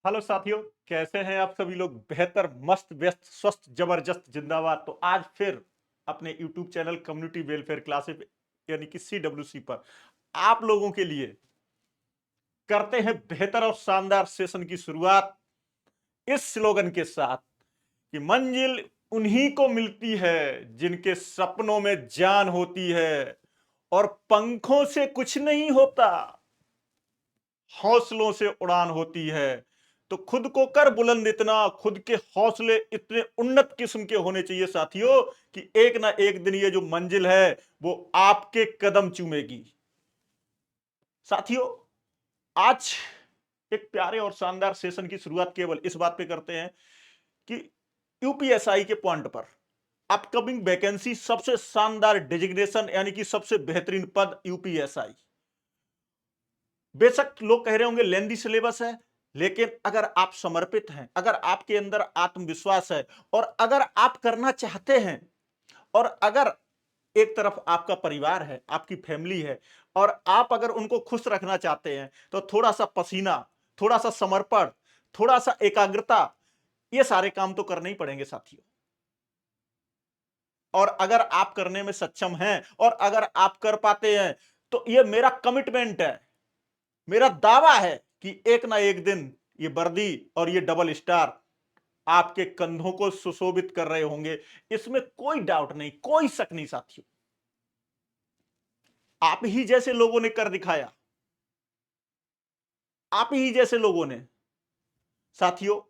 Hello साथियों, कैसे हैं आप सभी लोग? बेहतर, मस्त, व्यस्त, स्वस्थ, जबरदस्त, जिंदाबाद। तो आज फिर अपने YouTube channel community welfare classes यानी कि CWC पर आप लोगों के लिए करते हैं बेहतर और शानदार सेशन की शुरुआत इस स्लोगन के साथ कि मंजिल उन्हीं को मिलती है जिनके सपनों में जान होती है और पंखों से कुछ नहीं होता, हौसलों से उड़ान होती है। तो खुद को कर बुलंद इतना, खुद के हौसले इतने उन्नत किस्म के होने चाहिए साथियों कि एक ना एक दिन ये जो मंजिल है वो आपके कदम चूमेगी। साथियों, आज एक प्यारे और शानदार सेशन की शुरुआत केवल इस बात पे करते हैं कि यूपीएसआई के पॉइंट पर अपकमिंग वैकेंसी, सबसे शानदार डिजिग्नेशन यानी कि सबसे बेहतरीन पद यूपीएसआई। बेशक लोग कह रहे होंगे लेंदी सिलेबस है, लेकिन अगर आप समर्पित हैं, अगर आपके अंदर आत्मविश्वास है और अगर आप करना चाहते हैं और अगर एक तरफ आपका परिवार है, आपकी फैमिली है और आप अगर उनको खुश रखना चाहते हैं तो थोड़ा सा पसीना, थोड़ा सा समर्पण, थोड़ा सा एकाग्रता, ये सारे काम तो करने ही पड़ेंगे साथियों। और अगर आप करने में सक्षम हैं और अगर आप कर पाते हैं तो ये मेरा कमिटमेंट है, मेरा दावा है कि एक ना एक दिन ये वर्दी और ये डबल स्टार आपके कंधों को सुशोभित कर रहे होंगे। इसमें कोई डाउट नहीं, कोई शक नहीं साथियों। आप ही जैसे लोगों ने कर दिखाया, आप ही जैसे लोगों ने। साथियों,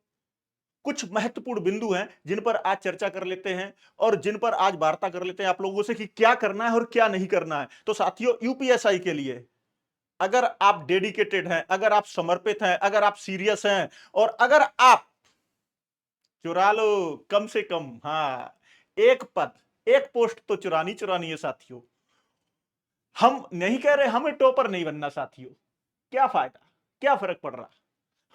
कुछ महत्वपूर्ण बिंदु हैं जिन पर आज चर्चा कर लेते हैं और जिन पर आज वार्ता कर लेते हैं आप लोगों से कि क्या करना है और क्या नहीं करना है। तो साथियों, यूपीएसआई के लिए अगर आप डेडिकेटेड हैं, अगर आप समर्पित हैं, अगर आप सीरियस हैं और अगर आप चुरा लो कम से कम, हाँ, एक पद, एक पोस्ट तो चुरानी चुरानी है साथियों। हम नहीं कह रहे हमें टॉपर नहीं बनना साथियों, क्या फायदा, क्या फर्क पड़ रहा।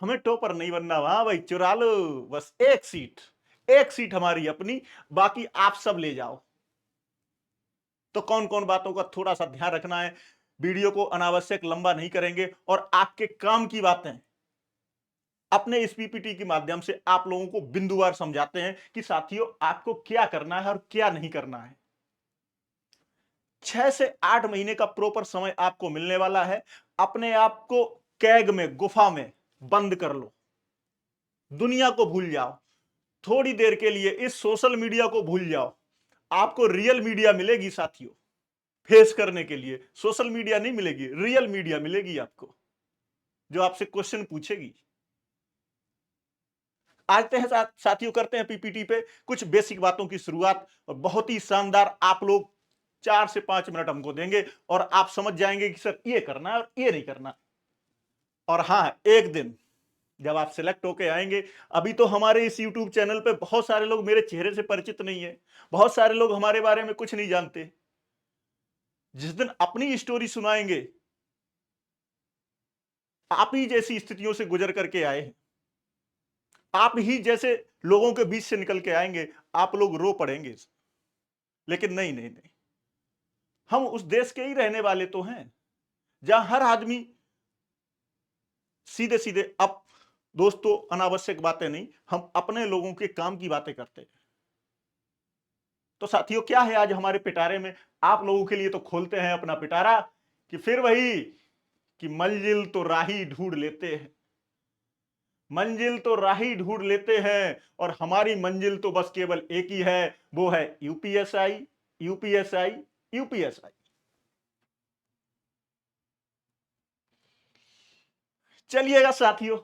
हमें टॉपर नहीं बनना, वहां भाई चुरा लो बस एक सीट, एक सीट हमारी अपनी, बाकी आप सब ले जाओ। तो कौन कौन बातों का थोड़ा सा ध्यान रखना है, वीडियो को अनावश्यक लंबा नहीं करेंगे और आपके काम की बातें अपने इस पीपीटी के माध्यम से आप लोगों को बिंदुवार समझाते हैं कि साथियों आपको क्या करना है और क्या नहीं करना है। 6 से 8 महीने का प्रॉपर समय आपको मिलने वाला है। अपने आप को कैग में, गुफा में बंद कर लो, दुनिया को भूल जाओ, थोड़ी देर के लिए इस सोशल मीडिया को भूल जाओ। आपको रियल मीडिया मिलेगी साथियों, फेस करने के लिए सोशल मीडिया नहीं मिलेगी, रियल मीडिया मिलेगी आपको, जो आपसे क्वेश्चन पूछेगी। आते हैं साथियों, करते हैं पीपीटी पे कुछ बेसिक बातों की शुरुआत और बहुत ही शानदार। आप लोग 4 से 5 मिनट हमको देंगे और आप समझ जाएंगे कि सर ये करना है और ये नहीं करना। और हाँ, एक दिन जब आप सिलेक्ट होके आएंगे, अभी तो हमारे इस यूट्यूब चैनल पे बहुत सारे लोग मेरे चेहरे से परिचित नहीं है, बहुत सारे लोग हमारे बारे में कुछ नहीं जानते। जिस दिन अपनी स्टोरी सुनाएंगे, आप ही जैसी स्थितियों से गुजर करके आए हैं, आप ही जैसे लोगों के बीच से निकल के आएंगे, आप लोग रो पड़ेंगे। लेकिन नहीं नहीं नहीं, हम उस देश के ही रहने वाले तो हैं जहां हर आदमी सीधे सीधे, अब दोस्तों अनावश्यक बातें नहीं, हम अपने लोगों के काम की बातें करते हैं। तो साथियों, क्या है आज हमारे पिटारे में, आप लोगों के लिए तो खोलते हैं अपना पिटारा कि फिर वही कि मंजिल तो राही ढूंढ लेते हैं, मंजिल तो राही ढूंढ लेते हैं और हमारी मंजिल तो बस केवल एक ही है, वो है यूपीएसआई, यूपीएसआई, यूपीएसआई। चलिएगा साथियों,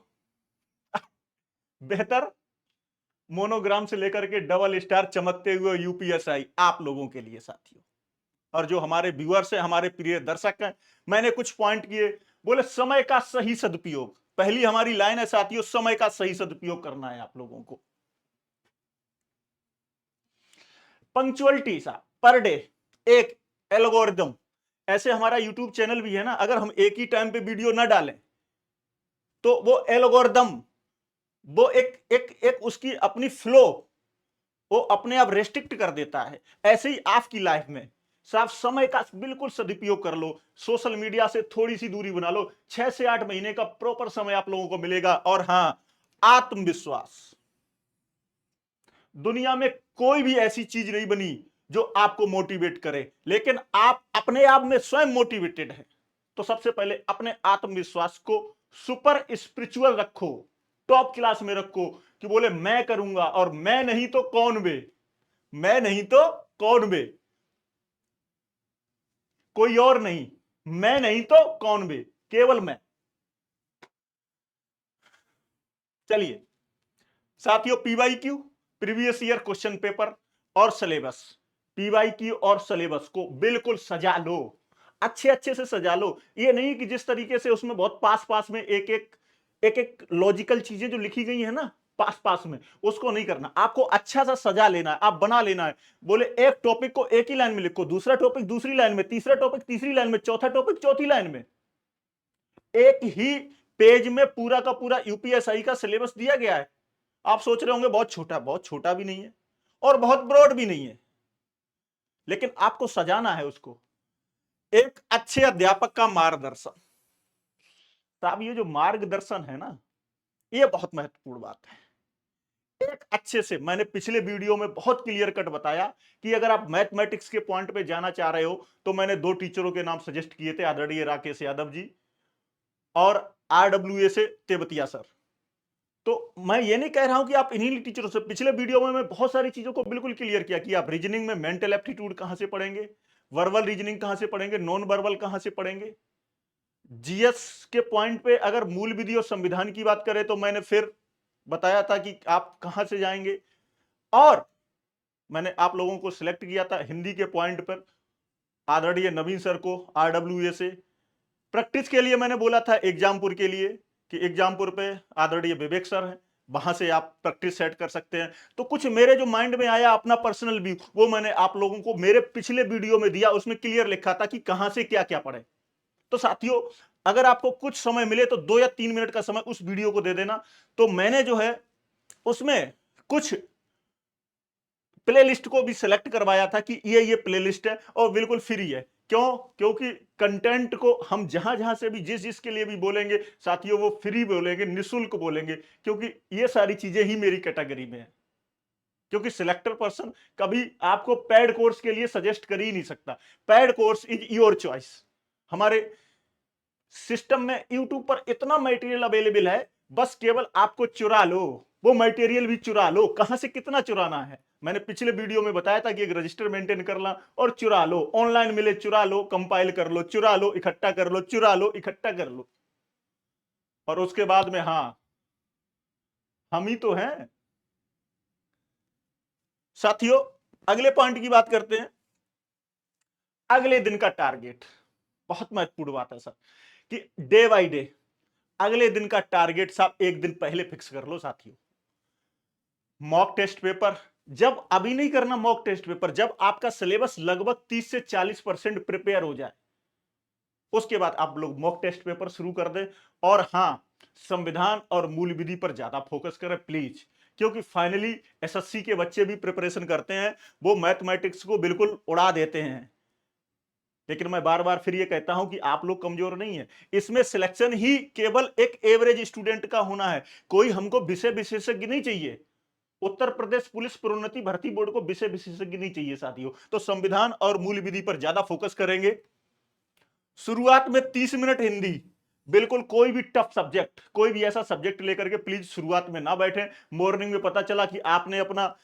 बेहतर मोनोग्राम से लेकर के डबल स्टार चमकते हुए यूपीएसआई आप लोगों के लिए साथियों। और जो हमारे व्यूअर्स हैं, हमारे प्रिय दर्शक हैं, मैंने कुछ पॉइंट किए। बोले समय का सही सदुपयोग, पहली हमारी लाइन है साथियों, समय का सही सदुपयोग करना है आप लोगों को। पंक्चुअलिटी सा पर डे एक एल्गोरिदम, ऐसे हमारा यूट्यूब चैनल भी है ना, अगर हम एक ही टाइम पे वीडियो ना डालें तो वो एल्गोरिदम, वो एक एक एक उसकी अपनी फ्लो वो अपने आप रेस्ट्रिक्ट कर देता है। ऐसे ही आपकी लाइफ में साफ समय का बिल्कुल सदुपयोग कर लो, सोशल मीडिया से थोड़ी सी दूरी बना लो। 6 से 8 महीने का प्रॉपर समय आप लोगों को मिलेगा और हाँ, आत्मविश्वास। दुनिया में कोई भी ऐसी चीज नहीं बनी जो आपको मोटिवेट करे, लेकिन आप अपने आप में स्वयं मोटिवेटेड हैं। तो सबसे पहले अपने आत्मविश्वास को सुपर स्पिरिचुअल रखो, टॉप क्लास में रखो, कि बोले मैं करूंगा, और मैं नहीं तो कौन बे, मैं नहीं तो कौन बे, कोई और नहीं, मैं नहीं तो कौन बे, केवल मैं। चलिए साथियों, PYQ, previous year question paper और सिलेबस, पीवाईक्यू और सिलेबस को बिल्कुल सजा लो, अच्छे अच्छे से सजा लो। ये नहीं कि जिस तरीके से उसमें बहुत पास पास में एक एक लॉजिकल चीजें जो लिखी गई है ना पास पास में, उसको नहीं करना। आपको अच्छा सा सजा लेना है, आप बना लेना है। बोले एक टॉपिक को एक ही लाइन में लिखो, दूसरा टॉपिक दूसरी लाइन में, तीसरा टॉपिक तीसरी लाइन में, चौथा टॉपिक चौथी लाइन में। एक ही पेज में पूरा का पूरा यूपीएसआई का सिलेबस दिया गया है। आप सोच रहे होंगे बहुत छोटा, बहुत छोटा भी नहीं है और बहुत ब्रॉड भी नहीं है, लेकिन आपको सजाना है उसको। एक अच्छे अध्यापक का मार्गदर्शन, साहब ये जो मार्गदर्शन है ना, ये बहुत महत्वपूर्ण बात है। एक अच्छे से, मैंने पिछले वीडियो में बहुत क्लियर कट बताया कि अगर आप मैथमेटिक्स के पॉइंट पे जाना चाह रहे हो तो मैंने दो टीचरों के नाम सजेस्ट किए थे, आदरणीय राकेश यादव जी और आरडब्ल्यूए से तेवतिया सर। तो मैं ये नहीं कह रहा हूं कि आप इन्हीं टीचरों से, पिछले वीडियो में मैं बहुत सारी चीजों को बिल्कुल क्लियर किया कि आप रीजनिंग में मेंटल एप्टीट्यूड कहां से पढ़ेंगे, वर्बल रीजनिंग कहां से पढ़ेंगे, नॉन वर्बल कहां से पढ़ेंगे। जीएस के पॉइंट पे अगर मूल विधि और संविधान की बात करें तो मैंने फिर बताया था कि आप कहां से जाएंगे। और मैंने आप लोगों को सिलेक्ट किया था हिंदी के पॉइंट पर आदरणीय नवीन सर को आरडब्ल्यूए से। प्रैक्टिस के लिए मैंने बोला था एग्जामपुर के लिए कि एग्जामपुर पे आदरणीय विवेक सर हैं, वहां से आप प्रैक्टिस सेट कर सकते हैं। तो कुछ मेरे जो माइंड में आया अपना पर्सनल व्यू, वो मैंने आप लोगों को मेरे पिछले वीडियो में दिया, उसमें क्लियर लिखा था कि कहां से क्या क्या पढ़े। तो साथियों, अगर आपको कुछ समय मिले तो 2 या 3 मिनट का समय उस वीडियो को दे देना। तो मैंने जो है उसमें कुछ प्लेलिस्ट को भी सिलेक्ट करवाया था कि ये प्लेलिस्ट है और बिल्कुल फ्री है। क्यों? क्योंकि कंटेंट को हम जहां जहां से भी जिस जिसके लिए भी बोलेंगे साथियों, वो फ्री बोलेंगे, निःशुल्क बोलेंगे, क्योंकि ये सारी चीजें ही मेरी कैटेगरी में है। क्योंकि सिलेक्टर पर्सन कभी आपको पेड कोर्स के लिए सजेस्ट कर ही नहीं सकता। Paid course is your choice. हमारे सिस्टम में यूट्यूब पर इतना मटेरियल अवेलेबल है, बस केवल आपको चुरा लो, वो मटेरियल भी चुरा लो। कहां से कितना चुराना है, मैंने पिछले वीडियो में बताया था कि एक रजिस्टर मेंटेन करना और चुरा लो, ऑनलाइन मिले चुरा लो, कंपाइल कर लो चुरा लो, इकट्ठा कर लो चुरा लो, इकट्ठा कर लो, और उसके बाद में हाँ, हम ही तो हैं। साथियों, अगले पॉइंट की बात करते हैं। अगले दिन का टारगेट बहुत महत्वपूर्ण बात है सर, कि डे बाय डे अगले दिन का टारगेट साहब एक दिन पहले फिक्स कर लो साथियों। मॉक टेस्ट पेपर जब, अभी नहीं करना मॉक टेस्ट पेपर, जब आपका सिलेबस लगभग 30 से 40% प्रिपेयर हो जाए, उसके बाद आप लोग मॉक टेस्ट पेपर शुरू कर दें। और हां, संविधान और मूल विधि पर ज्यादा फोकस करें प्लीज, क्योंकि फाइनली एसएससी के बच्चे भी प्रिपरेशन करते हैं, वो मैथमेटिक्स को बिल्कुल उड़ा देते हैं। लेकिन मैं बार बार फिर ये कहता हूं कि आप लोग कमजोर नहीं है, इसमें सिलेक्शन ही केवल एक एवरेज स्टूडेंट का होना है। कोई हमको विषय विशेषज्ञ नहीं चाहिए। उत्तर प्रदेश पुलिस प्रोन्नति भर्ती बोर्ड को विषय विशेषज्ञ नहीं चाहिए साथियों। तो संविधान और मूल विधि पर ज्यादा फोकस करेंगे। शुरुआत में 30 मिनट हिंदी, बिल्कुल कोई भी टफ सब्जेक्ट, कोई भी ऐसा सब्जेक्ट लेकर के प्लीज शुरुआत में ना बैठें। मॉर्निंग में पता चला कि आपने अपना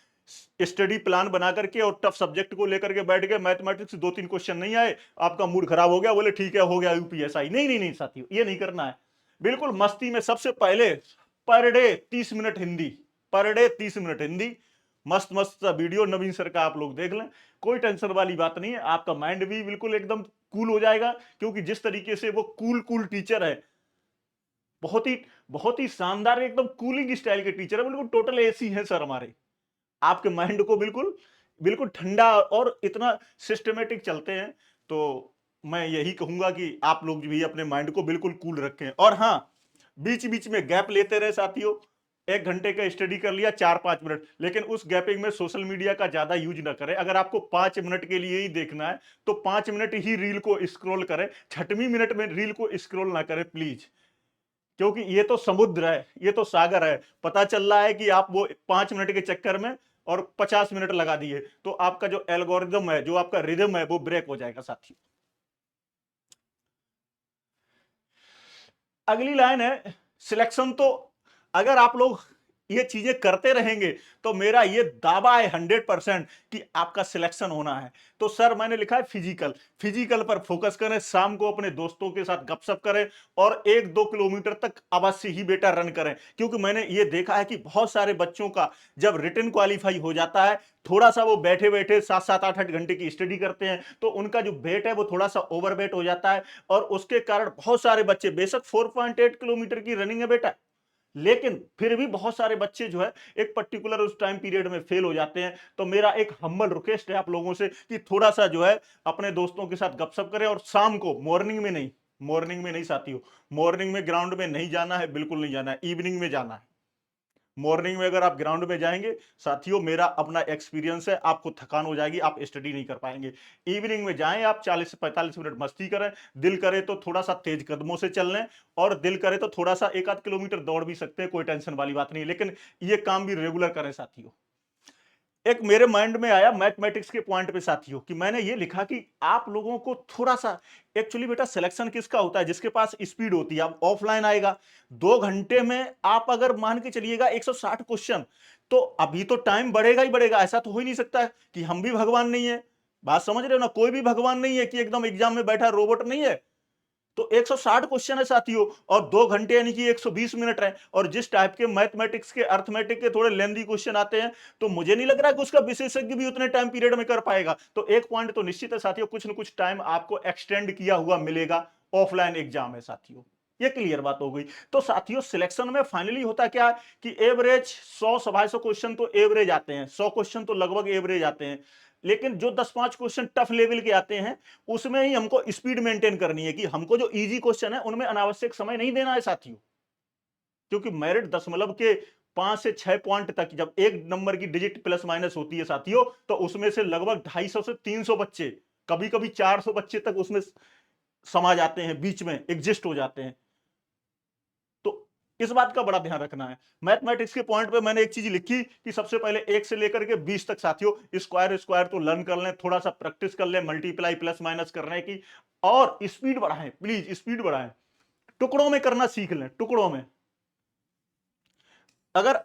स्टडी प्लान बना करके और टफ सब्जेक्ट को लेकर के बैठ गए, मैथमेटिक्स 2-3 क्वेश्चन नहीं आए, आपका मूड खराब हो गया, बोले ठीक है हो गया यूपीएसआई। नहीं नहीं नहीं साथियों, ये नहीं करना है। बिल्कुल मस्ती में सबसे पहले per day 30 minute Hindi, per day 30 minute Hindi, मस्त मस्त सा वीडियो नवीन सर का आप लोग देख लें, कोई टेंशन वाली बात नहीं है। आपका माइंड भी बिल्कुल एकदम कूल हो जाएगा, क्योंकि जिस तरीके से वो कूल कूल टीचर है, बहुत ही शानदार एकदम कूलिंग स्टाइल के टीचर है, बिल्कुल टोटल एसी है सर हमारे। आपके माइंड को बिल्कुल बिल्कुल ठंडा और इतना सिस्टमेटिक चलते हैं। तो मैं यही कहूंगा कि आप लोग भी अपने माइंड को बिल्कुल कूल रखें। और हाँ, बीच बीच में गैप लेते रहे साथियों। 1 घंटे का स्टडी कर लिया 4-5 मिनट, लेकिन उस गैपिंग में सोशल मीडिया का ज्यादा यूज ना करें। अगर आपको 5 मिनट के लिए ही देखना है तो 5 मिनट ही रील को स्क्रॉल करें, 6वीं मिनट में रील को स्क्रॉल ना करें प्लीज। क्योंकि ये तो समुद्र है, ये तो सागर है। पता चल रहा है कि आप वो 5 मिनट के चक्कर में और 50 मिनट लगा दिए, तो आपका जो एल्गोरिदम है, जो आपका रिदम है, वो ब्रेक हो जाएगा साथियों। अगली लाइन है सिलेक्शन। तो अगर आप लोग ये चीजें करते रहेंगे तो मेरा ये दावा है 100% कि आपका सिलेक्शन होना है। तो सर मैंने लिखा है फिजिकल, फिजिकल पर फोकस करें, शाम को अपने दोस्तों के साथ गपशप करें और 1-2 किलोमीटर तक अवश्य ही बेटा रन करें। क्योंकि मैंने ये देखा है कि बहुत सारे बच्चों का जब रिटन क्वालिफाई हो जाता है, थोड़ा सा वो बैठे बैठे 7-7 8-8 घंटे की स्टडी करते हैं, तो उनका जो वेट है वो थोड़ा सा ओवर वेट हो जाता है और उसके कारण बहुत सारे बच्चे, बेशक 4.8 किलोमीटर की रनिंग है बेटा, लेकिन फिर भी बहुत सारे बच्चे जो है एक पर्टिकुलर उस टाइम पीरियड में फेल हो जाते हैं। तो मेरा एक हम्बल रिक्वेस्ट है आप लोगों से कि थोड़ा सा जो है अपने दोस्तों के साथ गपशप करें और शाम को, मॉर्निंग में नहीं, मॉर्निंग में नहीं साथियों, मॉर्निंग में ग्राउंड में नहीं जाना है, बिल्कुल नहीं जाना है, इवनिंग में जाना है। मॉर्निंग में अगर आप ग्राउंड में जाएंगे साथियों, मेरा अपना एक्सपीरियंस है, आपको थकान हो जाएगी, आप स्टडी नहीं कर पाएंगे। इवनिंग में जाएं आप, 40 से 45 मिनट मस्ती करें, दिल करे तो थोड़ा सा तेज कदमों से चल लें और दिल करे तो थोड़ा सा 1-8 किलोमीटर दौड़ भी सकते हैं, कोई टेंशन वाली बात नहीं, लेकिन ये काम भी रेगुलर करें साथियों। एक मेरे माइंड में आया मैथमेटिक्स के पॉइंट पे साथियों कि मैंने ये लिखा कि आप लोगों को थोड़ा सा, एक्चुअली बेटा सिलेक्शन किसका होता है, जिसके पास स्पीड होती है। अब ऑफलाइन आएगा 2 घंटे में आप अगर मान के चलिएगा 160 क्वेश्चन, तो अभी तो टाइम बढ़ेगा ही बढ़ेगा, ऐसा तो हो ही नहीं सकता है कि हम भी भगवान नहीं है। बात समझ रहे हो ना, कोई भी भगवान नहीं है कि एकदम एग्जाम में बैठा रोबोट नहीं है। तो 160 क्वेश्चन है साथियों और 2 घंटे यानी कि 120 मिनट है। और जिस टाइप के मैथमेटिक्स के, अर्थमेटिक के थोड़े लेंदी क्वेश्चन आते हैं, तो मुझे नहीं लग रहा कि उसका विशेषज्ञ भी उतने टाइम पीरियड में कर पाएगा। तो एक पॉइंट तो निश्चित है साथियों, कुछ ना कुछ टाइम आपको एक्सटेंड किया हुआ मिलेगा। ऑफलाइन एग्जाम है साथियों, ये क्लियर बात हो गई। तो साथियों सिलेक्शन में फाइनली होता क्या है कि एवरेज 100-125 क्वेश्चन तो एवरेज आते हैं, 100 क्वेश्चन तो लगभग एवरेज आते हैं, लेकिन जो 10-5 क्वेश्चन टफ लेवल के आते हैं उसमें ही हमको स्पीड मेंटेन करनी है कि हमको जो इजी क्वेश्चन है उनमें अनावश्यक समय नहीं देना है साथियों। क्योंकि मेरिट दशमलव के 5 से 6 पॉइंट तक, जब एक नंबर की डिजिट प्लस माइनस होती है साथियों, तो उसमें से लगभग 250 से 300 बच्चे, कभी कभी 400 बच्चे तक उसमें समा जाते हैं, बीच में एग्जिस्ट हो जाते हैं। तो इस बात का बड़ा ध्यान रखना है। मैथमेटिक्स के पॉइंट पे मैंने एक चीज लिखी कि सबसे पहले 1 से लेकर के 20 तक साथियों स्क्वायर स्क्वायर तो लर्न कर लें, थोड़ा सा प्रैक्टिस कर लें मल्टीप्लाई प्लस माइनस करने की, और स्पीड बढ़ाएं, प्लीज स्पीड बढ़ाएं, टुकड़ों में करना सीख लें, टुकड़ों में। अगर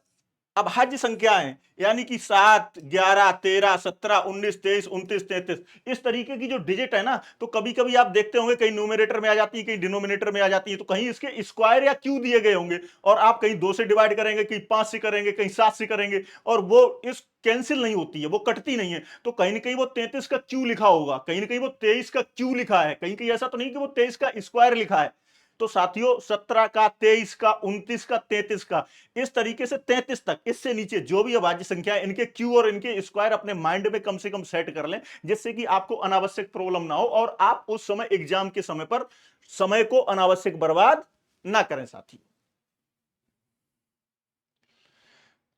अभाज्य संख्याएं यानी कि 7, 11, 13, 17, 19, 23, 29, 33, इस तरीके की जो डिजिट है ना, तो कभी कभी आप देखते होंगे कहीं न्यूमरेटर में आ जाती है, कहीं डिनोमिनेटर में आ जाती है, तो कहीं इसके स्क्वायर या क्यू दिए गए होंगे और आप कहीं 2 से डिवाइड करेंगे, कहीं 5 से करेंगे, कहीं 7 से करेंगे, और वो इस कैंसिल नहीं होती है, वो कटती नहीं है। तो कहीं ना कहीं वो 33 का क्यू लिखा होगा, कहीं ना कहीं वो 23 का क्यू लिखा है, कहीं कहीं ऐसा तो नहीं कि वो 23 का स्क्वायर लिखा है। तो साथियों 17 का, 23 का, 29 का, 33 का, इस तरीके से 33 तक, इससे नीचे जो भी अभाज्य संख्या है, इनके क्यू और इनके स्क्वायर अपने माइंड में कम से कम सेट कर लें, जिससे कि आपको अनावश्यक प्रॉब्लम ना हो और आप उस समय एग्जाम के समय पर समय को अनावश्यक बर्बाद ना करें साथियों।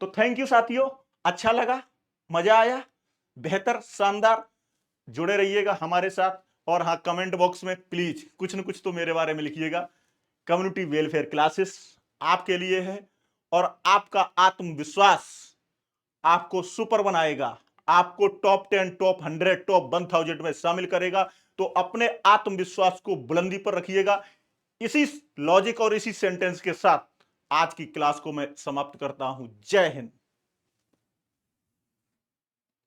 तो थैंक यू साथियों, अच्छा लगा, मजा आया, बेहतर, शानदार, जुड़े रहिएगा हमारे साथ। और हाँ, कमेंट बॉक्स में प्लीज कुछ न कुछ तो मेरे बारे में लिखिएगा। कम्युनिटी वेलफेयर क्लासेस आपके लिए है और आपका आत्मविश्वास आपको सुपर बनाएगा, आपको टॉप 10, टॉप 100, टॉप 1000 में शामिल करेगा। तो अपने आत्मविश्वास को बुलंदी पर रखिएगा। इसी लॉजिक और इसी सेंटेंस के साथ आज की क्लास को मैं समाप्त करता हूं। जय हिंद।